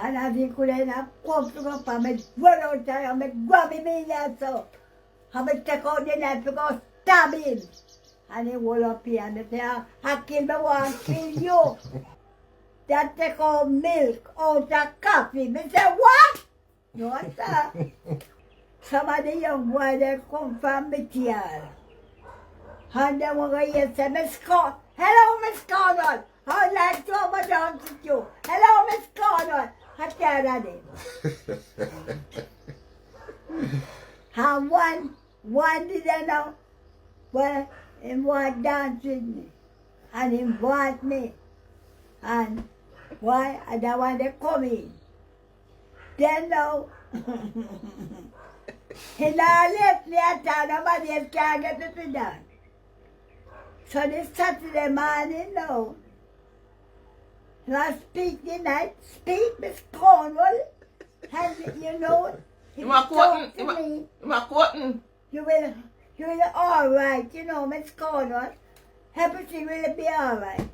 And as he couldn't have come to go from it, run out there and grab him in there so. And take out the knife to go stab him. And he hold up here and say, I kill me one, kill you. That take out milk out of coffee. Me say, what? No, sir. Some of the young boys, they come from material. And they want to hear say, Miss Cornwall. Hello, Miss Cornwall. I'd like to have a dance with you. Hello, Miss Cornwall. I tell that him. And one did I know, well, he want dance with me. And he want me. And why? I don't want to come in. Then now, he now left me at town, nobody else can get to sit down. So this Saturday morning now, and I speak the night, speak Miss Cornwall, and you know, he talk to me. You will all right, you know, Miss Cornwall. Everything will be all right.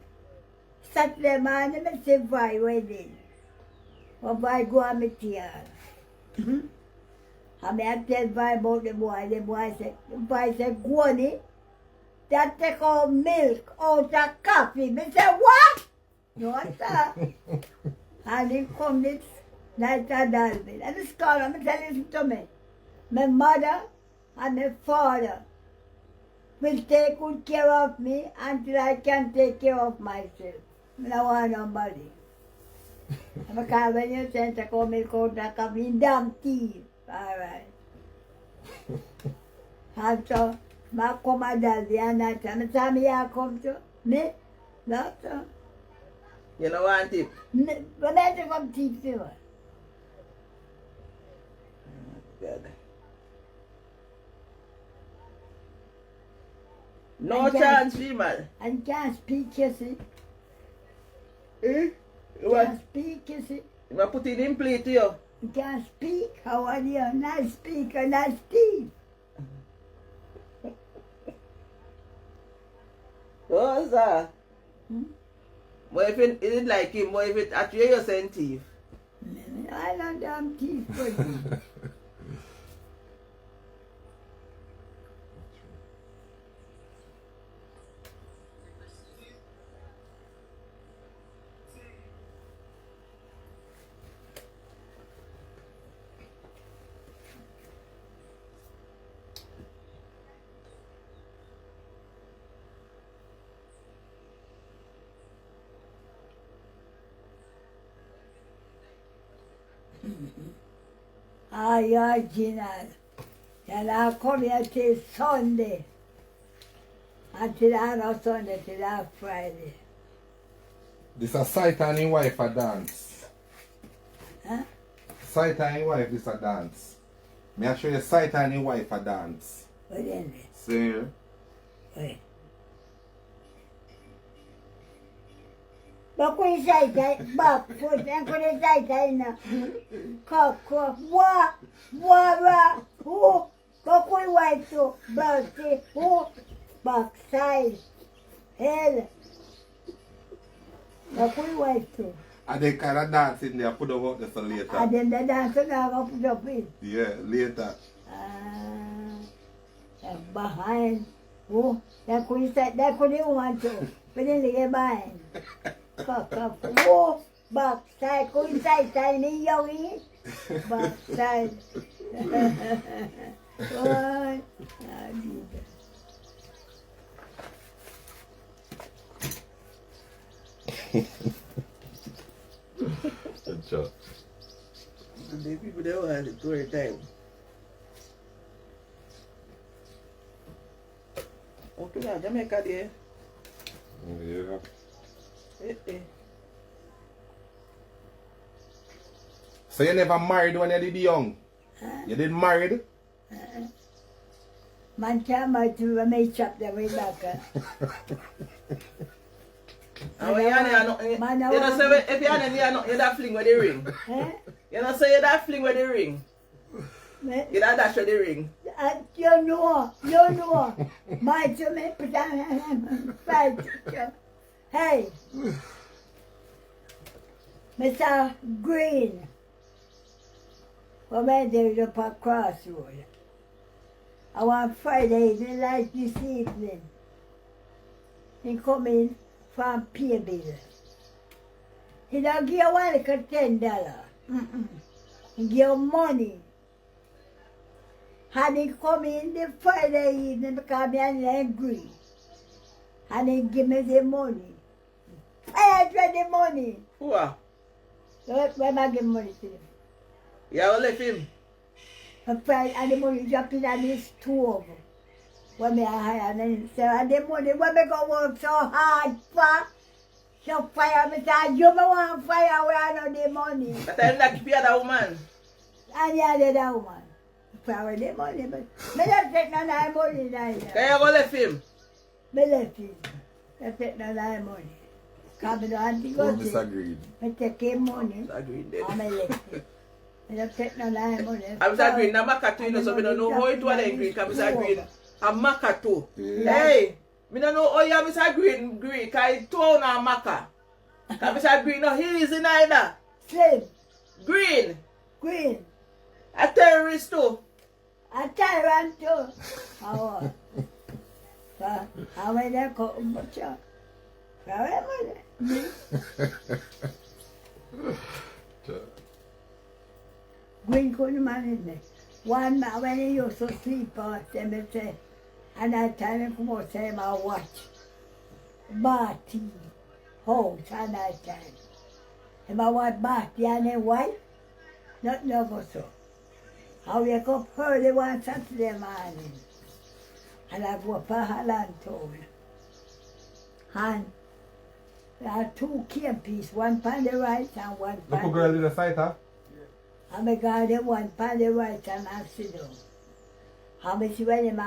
Saturday morning, I say, why wedding? Or why go on my tiara? And I tell why about the boy said, go on it. That take out milk out of coffee. Me say, what? No, sir. And he come this night at Dalvin. And this call him and tell him to me. My mother and my father will take good care of me until I can take care of myself. I don't want nobody. Because when you send to come milk out of coffee, damn teeth. All right. And so, I come at Dalvin and I tell me, I come to me. No, sir. You don't want it? When I come teach you. Good. No chance, female. And can't speak, you see. Eh? Can't speak, you see. You want to put it in plate, you? You can't speak. How are you? Not speak or not speak. Oh, sir. What if it isn't like him? What if it actually you're saying thief? I don't damn thief for you. You're genius. And I'll come here till Sunday. Until I know Sunday, till I Friday. This a sight and his wife a dance. Huh? Sight and his wife this a dance. May I show you sight and his wife a dance. What is it? See here? Wait. But when you say that, back foot, and when you say that, now, cock, who, go when white to, back, who, backside, hell. Go when white to. And they kind of dance in there, put them up there for later. And then the dancer now go put up in. Yeah, later. And behind, who, that when you say, that when you want to, but then they get behind. Whoa, backside, kung side ni Yogi, backside. What? Good job. The people that want it story time. Okay, now Jamaica there. Yeah. So you never married when you did young? You didn't married? Man can't marry to make up the way back. And when you don't say if you don't fling with the ring. You don't say you don't fling with the ring. You don't dash with the ring. You know. My to me put down fight. Hey. Mr. Green. From there up a crossroad. I want Friday evening like this evening. He come in from pay bill. He don't give you one like $10. He give you money. And he come in the Friday evening because me and angry. And he give me the money. I had the money. Who are? When I give money to him. You have left him? And the money dropping on the stove. When I hire and then say, and the money, when I go work so hard for, so fire, me say, you me want fire where I know the money. That time that keep you other woman. And you the other woman. Fire the money, but me don't take none of the money neither. Can you go left him? Me left him. I take none of the money. Because I don't want to go Mr. Green. I take his money. Mr. Green dead. And I left him. I don't take none of the money. I'm Mr. Green, I'm Maka too, so I don't know how it was Green, because Mr. Green, I'm Maka too. Hey, I don't know how you are Mr. Green, because I told him Maka. Because Mr. Green, no, he is in either. Slim. Green, Green. a terrorist too. A tyrant too. Oh. How many I call butcher? Green couldn't manage me. One man when he used to sleep out there, me say, and I tell him come out say my watch. Party house and night time. And I want party and then wife, not no so. I wake up early one Saturday morning. And I go up a Holland town. And there are two campies, one on the right and one on Look girl in the site, huh? And I got the one on the right and I sit down. And I see when him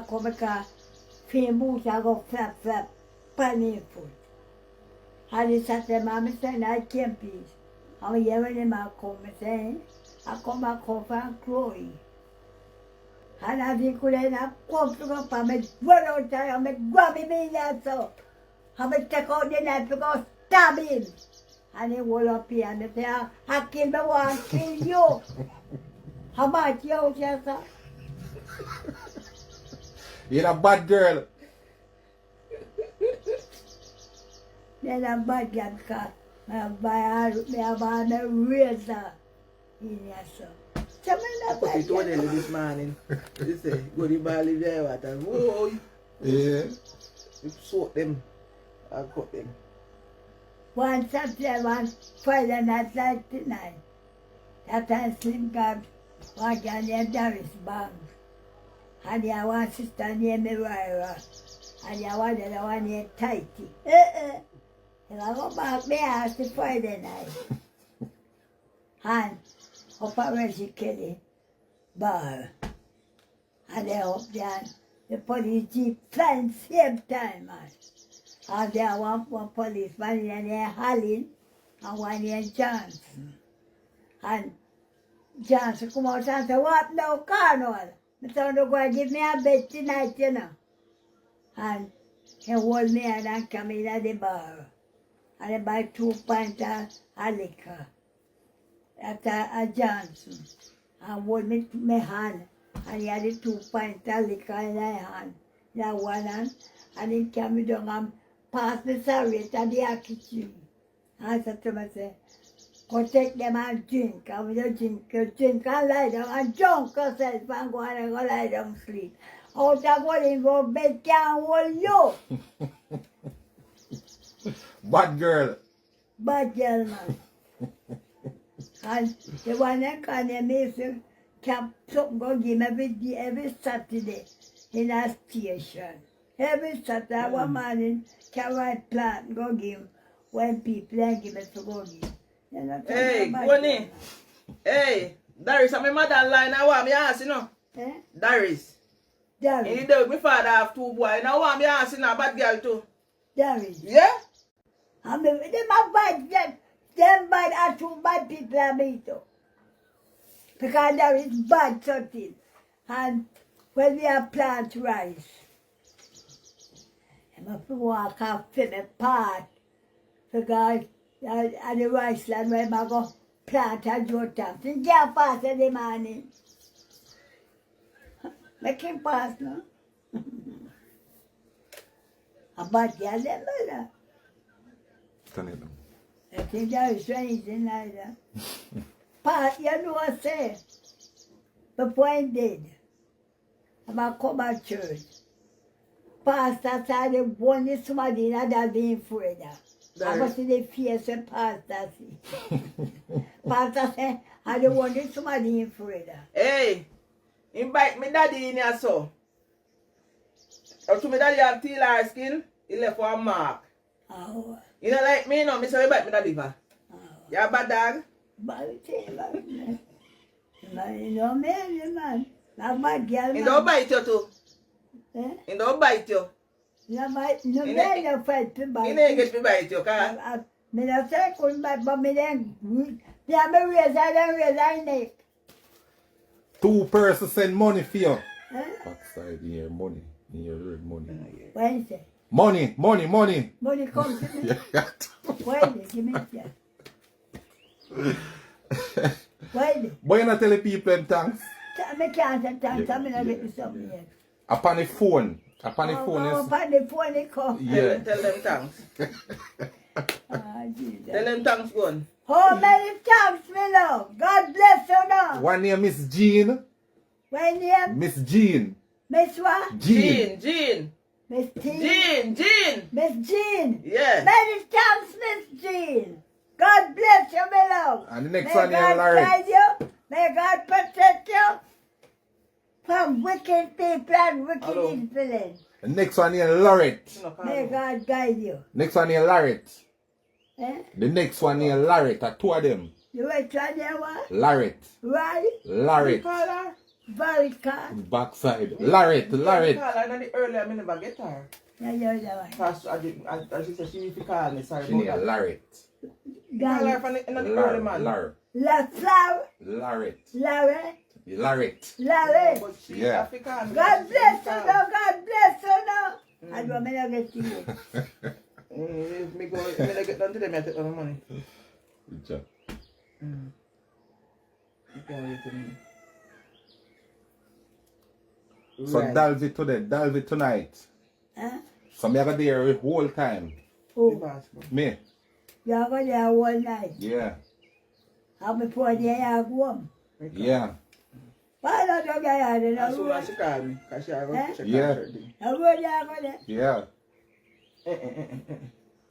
come because fame boots I go flap pan him foot. And he sat there, I say, I campies. And I hear when him come, I say, I come back up and cry. And I think when I come to go, I run out there, I grab him in there so. I take out the knife to go stab him. And he roll up here and say, I kill me one, kill you. How much you, sir? You're a bad girl. Then I'm bad girl because I buy a razor in here, so. I put it on early this morning. You say, go to Bali there, water. Whoa. Yeah. You soak them. I cut them. One Saturday, one Friday night, like tonight. That time Slim got one girl named Doris Banks. And there one sister named Myra. And there one other one named Tighty. And I go back my house the Friday night. And up at Reggie Kelly bar. And they up there, the police jeep flying same time, man. And there one policeman named Hallin and one named Johnson. And Johnson come out and say, what now, Cornwall? I said, don't go and give me a bed tonight, you know. And he hold me and come in at the bar. And they buy 2 pints of liquor. At a Johnson. And hold me my hand. And he had the 2 pints of liquor in his hand. In one hand. And he came down and passed the cigarette and the kitchen. And I said to myself, go take them and drink. And when you drink and lie down and drunk yourself and go and go lie down and sleep. Out of going in your bed can't hold you. Bad girl. Bad girl, man. And the one that can make you camp something go give him every day, every Saturday in a station. Every Saturday, one morning, can write plant go give when people ain't give it to go give. Hey, Goni. Hey, Darius, I'm my mother line. I want me ask, you know. Eh? Darius. Darius. And there with my father have 2 boys. Now I want me ask, you know, bad girl too. Darius. Yeah? I mean, them are bad, them bad are 2 bad people I meet too. Because there is bad something. And when we have plant rice, I must walk off to the part because And the rice land where I go plant and grow taps. You can't pass in the morning. Make him pass now. A bad girl, them mother. Turn it down. I think that is strange in either. Pass, you know what I say? Before I did, I'm come to church. Pastor said they wanted somebody that being afraid of. I was in the face when Pastor said. Pastor said, I don't want somebody afraid of. Hey, invite me daddy in here so. Or to me daddy have teal skin, he left for a mark. Oh. You know like me no, me say invite me daddy for. You a bad dog? But you know man. I'm bad girl, man. He don't bite you too. Eh? He don't bite you. No bite, no He man no fight to bite. He didn't get me bite you, cause Me no say couldn't bite, but me then, me have a razor, I don't raise my neck. 2 persons send money for you. Eh? Backside in your money. In your red money. What is it? Money. Money comes to me. Yeah. What is it? Give me that. What is it? Why you not tell the people them thanks? I can't say thanks, I'm not getting something yet. Upon the phone. Upon the phone is... Upon the phone they come. Yeah. tell them thanks. Jesus. Tell them thanks go on. Oh, many thanks, me love. God bless you now. One name Miss Jean. When name? Miss Jean. Miss what? Jean. Jean. Miss Jean. Jean. Miss Jean. Yeah. Many thanks, Miss Jean. God bless you, my love. And the next May one God is Larry. guide you. May God protect you from wicked people and wicked Hello. influence. The next one is Lorette. May God guide you. Next one is Lorette. Eh? The next one is Lorette. 2 of them. You wait to there what? Lorette. Right? Lorette. Caller. Very calm. Backside. Lorette. Lorette. Caller in the earlier I never get her. Yeah, you're the one. Cause I she said she need to call me, sorry She need a about that. Lorette. Call her God. from the early man. Lorette. La flower. Lorette. Larry. Lorette. Larry. But she Yeah. have to call me. God bless you now. God bless you now. I don't mean to get to you. If me go, me not get down to them, I take all the money. Good job. You can't wait to me. So Right. Dalvey today, Dalvey tonight. Huh? So me I got there the whole time. The Oh, passport. Me. you are going there all night. Yeah. How before they are home. Yeah. Why not you get there? As soon as she call me, cause she have Eh? to check Yeah. her thing. I go there. Yeah.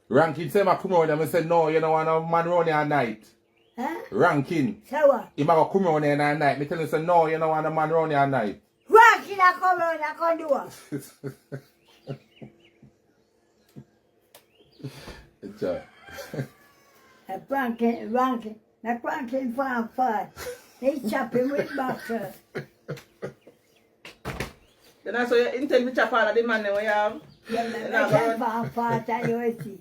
Rankin say I come around and I said no, you don't want no man around here at night. Huh? Rankin. So what? He might come around here at night. Me tell him say no, you don't want a man around here at night. Rocky, I come on, I can do it. Good job. Ranking farm fight. They chopping with boxer. Then I saw you intend to chop all of the man when you have. They farm fight, I always see.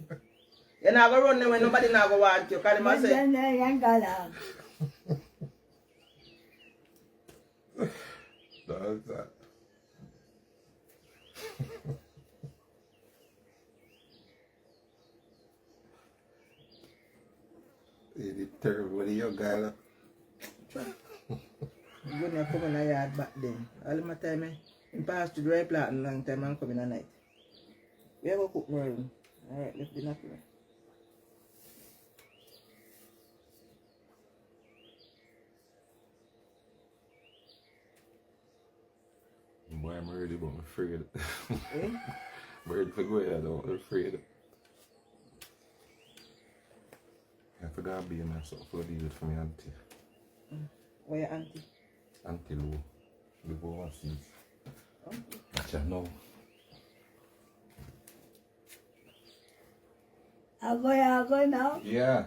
You're not going to run them when nobody not going to want you. Because they must say, Then they ain't got out. That's that. It's terrible with your guy. you wouldn't come in the yard back then. All my time, in past to dry plant and long time and come in at night. We have to cook more room. Alright, let's be not here. Boy, I'm ready, but I'm afraid. Eh? I'm ready to go ahead, though. I'm afraid. I forgot to be myself for deal with my auntie. Where your auntie? Auntie Lou. We go overseas. Oh. Actually, no. I go now. Yeah.